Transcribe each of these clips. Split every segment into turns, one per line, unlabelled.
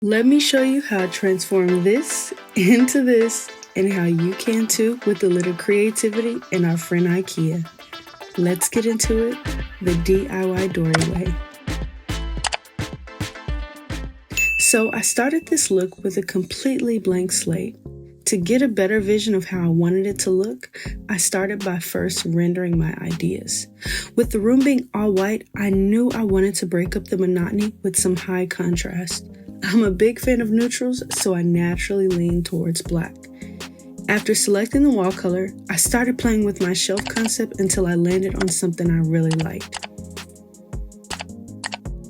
Let me show you how to transform this into this and how you can too with a little creativity and our friend IKEA. Let's get into it the DIYDORY way. So I started this look with a completely blank slate. To get a better vision of how I wanted it to look, I started by first rendering my ideas. With the room being all white, I knew I wanted to break up the monotony with some high contrast. I'm a big fan of neutrals, so I naturally leaned towards black. After selecting the wall color, I started playing with my shelf concept until I landed on something I really liked.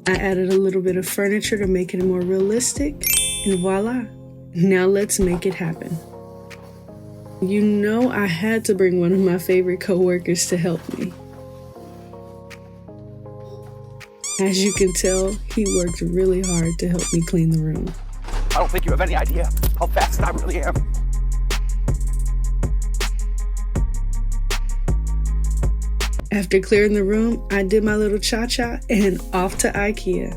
I added a little bit of furniture to make it more realistic, and voila! Now let's make it happen. You know I had to bring one of my favorite co-workers to help me. As you can tell, he worked really hard to help me clean the room.
I don't think you have any idea how fast I really am.
After clearing the room, I did my little cha-cha and off to IKEA.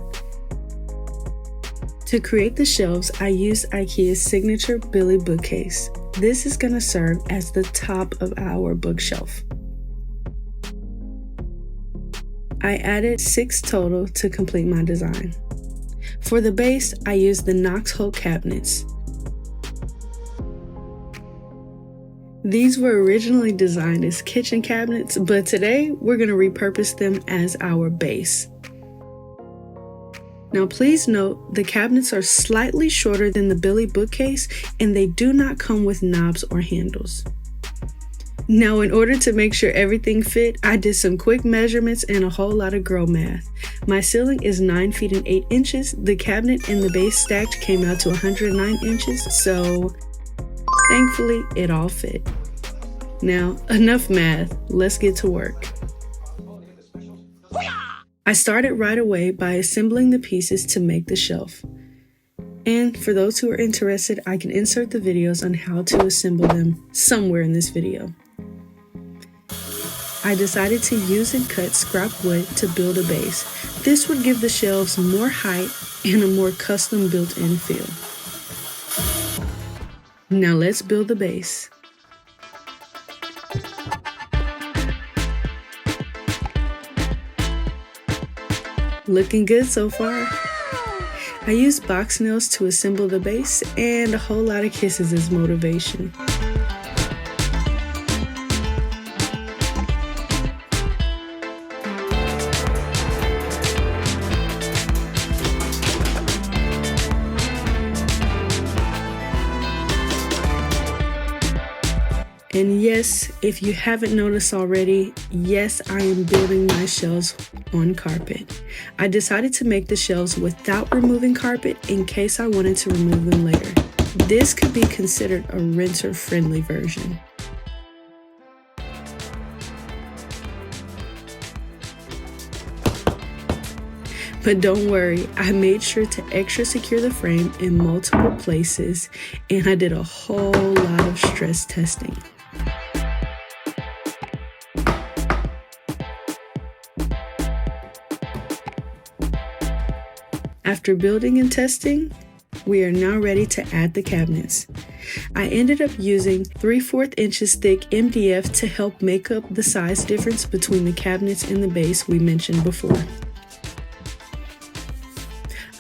To create the shelves, I used IKEA's signature Billy bookcase. This is going to serve as the top of our bookshelf. I added 6 total to complete my design. For the base, I used the KNOXHULT cabinets. These were originally designed as kitchen cabinets, but today we're going to repurpose them as our base. Now please note, the cabinets are slightly shorter than the Billy bookcase and they do not come with knobs or handles. Now in order to make sure everything fit, I did some quick measurements and a whole lot of girl math. My ceiling is 9 feet and 8 inches. The cabinet and the base stacked came out to 109 inches, so thankfully it all fit. Now enough math, let's get to work. I started right away by assembling the pieces to make the shelf. And for those who are interested, I can insert the videos on how to assemble them somewhere in this video. I decided to use and cut scrap wood to build a base. This would give the shelves more height and a more custom built-in feel. Now let's build the base. Looking good so far. I used box nails to assemble the base and a whole lot of kisses as motivation. And yes, if you haven't noticed already, yes, I am building my shelves on carpet. I decided to make the shelves without removing carpet in case I wanted to remove them later. This could be considered a renter-friendly version. But don't worry, I made sure to extra secure the frame in multiple places, and I did a whole lot of stress testing. After building and testing, we are now ready to add the cabinets. I ended up using 3/4 inches thick MDF to help make up the size difference between the cabinets and the base we mentioned before.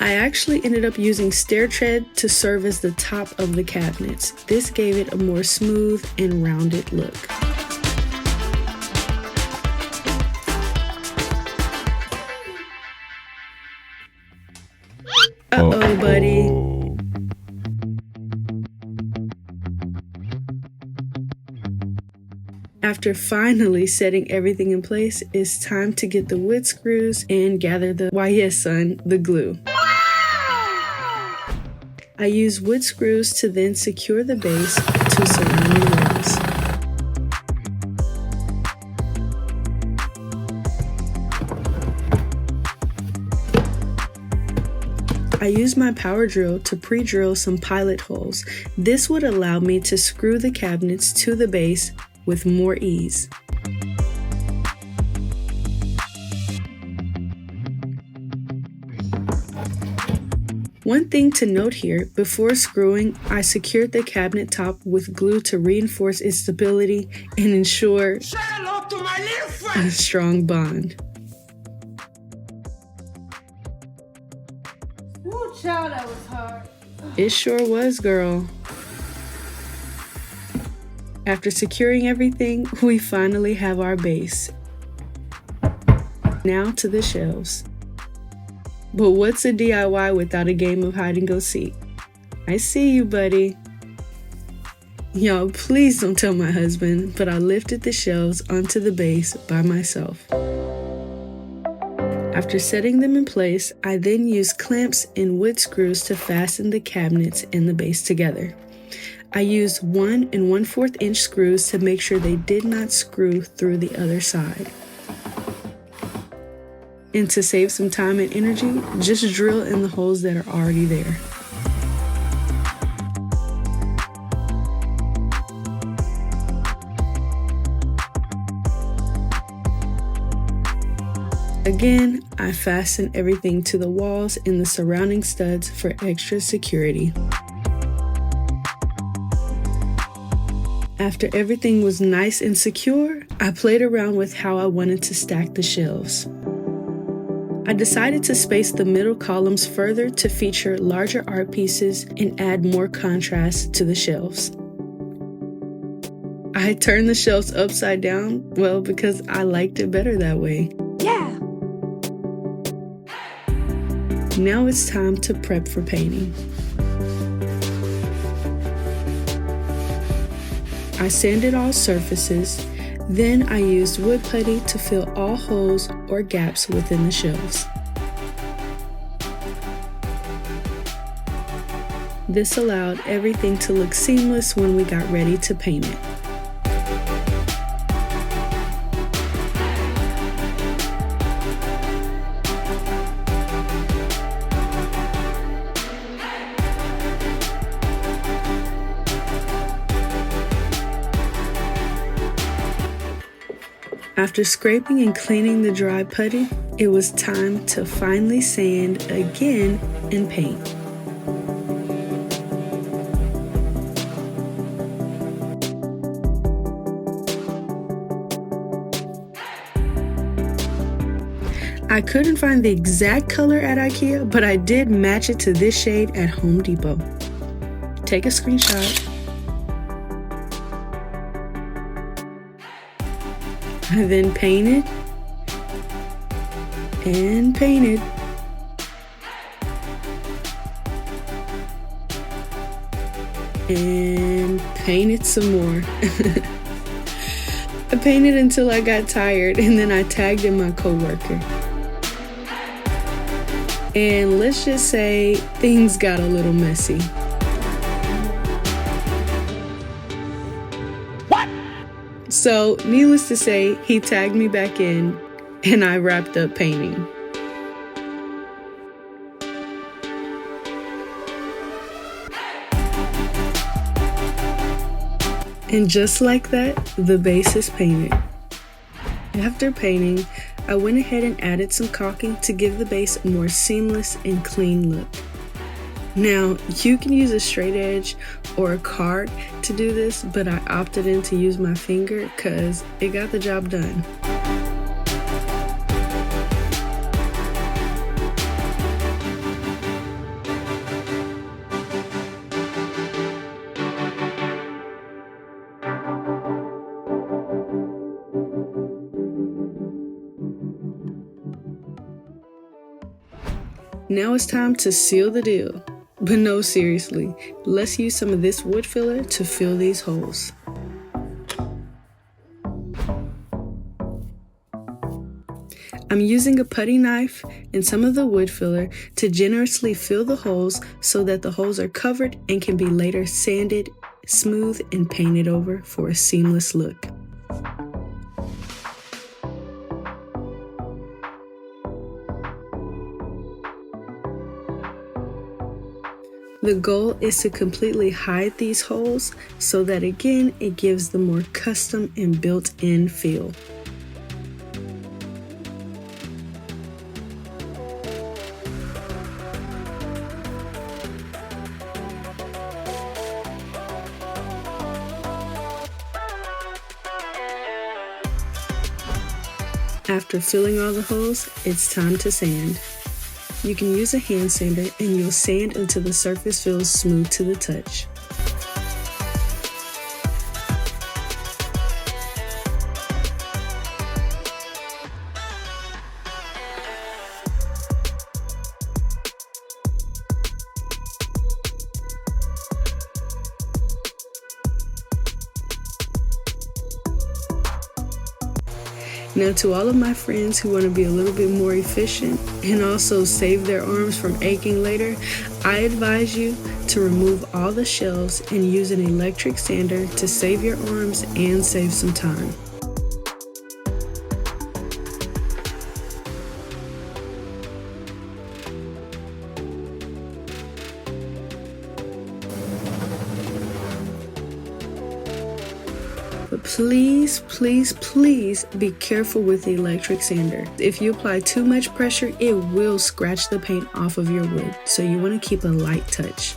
I actually ended up using stair tread to serve as the top of the cabinets. This gave it a more smooth and rounded look. Uh-oh, buddy. After finally setting everything in place, it's time to get the wood screws and gather the, why yes son, the glue. I use wood screws to then secure the base to surrounding walls. I used my power drill to pre-drill some pilot holes. This would allow me to screw the cabinets to the base with more ease. One thing to note here, before screwing, I secured the cabinet top with glue to reinforce its stability and ensure a strong bond.
Ooh, child, that was hard.
It sure was, girl. After securing everything, we finally have our base. Now to the shelves. But what's a DIY without a game of hide and go seek? I see you, buddy. Y'all, please don't tell my husband, but I lifted the shelves onto the base by myself. After setting them in place, I then used clamps and wood screws to fasten the cabinets and the base together. I used 1 1/4 inch screws to make sure they did not screw through the other side. And to save some time and energy, just drill in the holes that are already there. Again, I fastened everything to the walls and the surrounding studs for extra security. After everything was nice and secure, I played around with how I wanted to stack the shelves. I decided to space the middle columns further to feature larger art pieces and add more contrast to the shelves. I turned the shelves upside down, well, because I liked it better that way.
Yeah!
Now it's time to prep for painting. I sanded all surfaces, then I used wood putty to fill all holes or gaps within the shelves. This allowed everything to look seamless when we got ready to paint it. After scraping and cleaning the dry putty, it was time to finally sand again and paint. I couldn't find the exact color at IKEA, but I did match it to this shade at Home Depot. Take a screenshot. I then painted and painted. And painted some more. I painted until I got tired, and then I tagged in my coworker. And let's just say things got a little messy. So, needless to say, he tagged me back in, and I wrapped up painting. And just like that, the base is painted. After painting, I went ahead and added some caulking to give the base a more seamless and clean look. Now, you can use a straight edge or a card to do this, but I opted in to use my finger because it got the job done. Now it's time to seal the deal. But no, seriously, let's use some of this wood filler to fill these holes. I'm using a putty knife and some of the wood filler to generously fill the holes so that the holes are covered and can be later sanded, smooth, and painted over for a seamless look. The goal is to completely hide these holes so that again it gives the more custom and built-in feel. After filling all the holes, it's time to sand. You can use a hand sander and you'll sand until the surface feels smooth to the touch. Now, to all of my friends who want to be a little bit more efficient and also save their arms from aching later, I advise you to remove all the shelves and use an electric sander to save your arms and save some time. But please, please, please be careful with the electric sander. If you apply too much pressure, it will scratch the paint off of your wood, so you want to keep a light touch.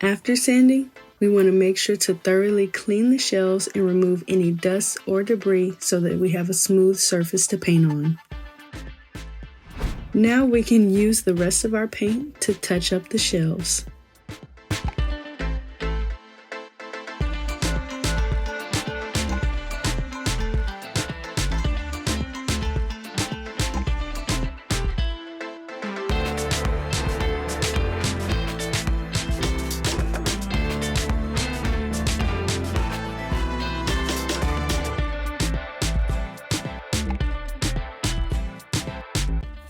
After sanding, we want to make sure to thoroughly clean the shelves and remove any dust or debris so that we have a smooth surface to paint on. Now we can use the rest of our paint to touch up the shelves.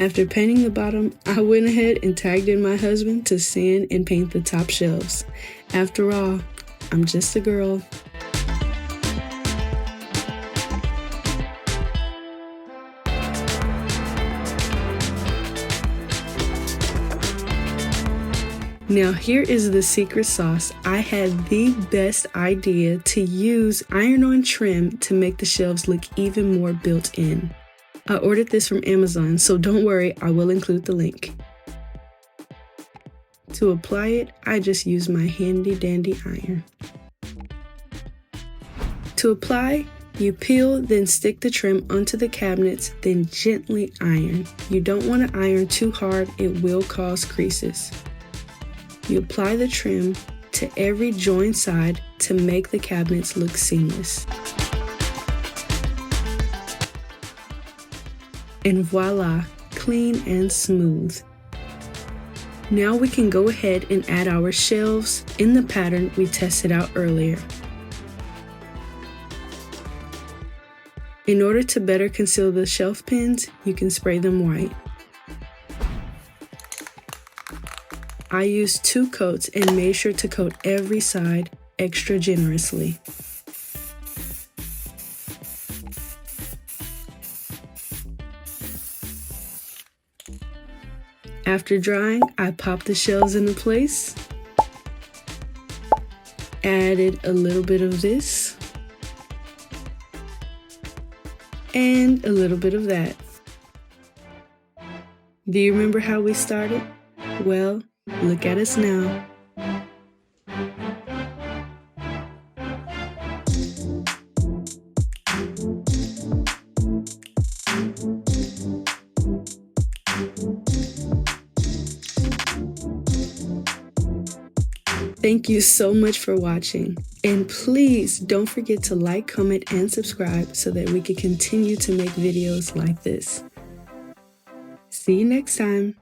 After painting the bottom, I went ahead and tagged in my husband to sand and paint the top shelves. After all, I'm just a girl. Now here is the secret sauce. I had the best idea to use iron-on trim to make the shelves look even more built in. I ordered this from Amazon, so don't worry, I will include the link. To apply it, I just use my handy dandy iron. To apply, you peel, then stick the trim onto the cabinets, then gently iron. You don't want to iron too hard, it will cause creases. You apply the trim to every joined side to make the cabinets look seamless. And voila, clean and smooth. Now we can go ahead and add our shelves in the pattern we tested out earlier. In order to better conceal the shelf pins, you can spray them white. I used 2 coats and made sure to coat every side extra generously. After drying, I popped the shelves into place, added a little bit of this, and a little bit of that. Do you remember how we started? Well, look at us now. Thank you so much for watching, and please don't forget to like, comment, and subscribe so that we can continue to make videos like this. See you next time.